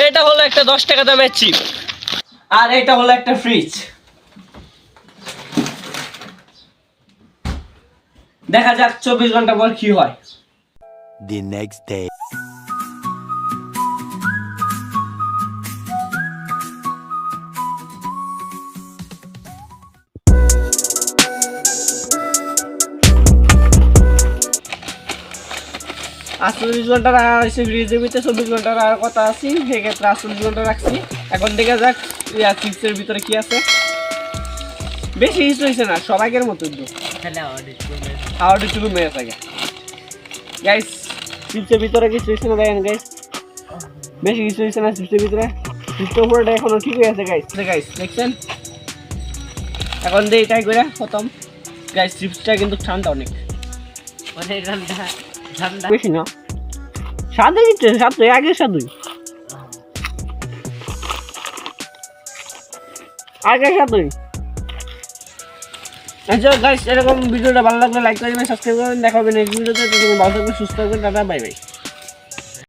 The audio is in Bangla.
এটা হলো একটা 10 টাকা দামের চিপ, আর এটা হলো একটা ফ্রিজ। দেখা যাক 24 ঘন্টা পর কি হয়। The next day. আর 24 ঘন্টা রাখা হয়েছে ফ্রিজের ভিতরে, 24 ঘন্টা রাখার কথা আছে, সেক্ষেত্রে 48 ঘন্টা রাখছি। এখন দেখা যাক চিপসের ভিতরে কি আছে। বেশি কিছু হয়েছে না, সবাইকের মতো হাওয়ার একটু মেয়ে থাকে গাইস। চিপসের ভিতরে কিছু হয়েছে না, দেখেন গাইস, বেশি কিছু হয়েছে না চিপসের ভিতরে। চিপসের উপরটা এখনো ঠিক হয়ে আছে গাইস। গাইস দেখছেন, এখন দিয়ে এটাই করে খতম গাইস। চিপসটা কিন্তু ঠান্ডা অনেক, অনেক ঠান্ডা ঠান্ডা বেশি না, স্বাদে দিচ্ছে, স্বাদ তো আগের স্বাদই, আগের স্বাদই। আচ্ছা গাইস, এরকম ভিডিওটা ভালো লাগলে লাইক করবেন, সাবস্ক্রাইব করবেন। দেখা হবে নেক্সট ভিডিওতে। ভালো থাকবেন, সুস্থ থাকবেন, টাটা, বাই বাই।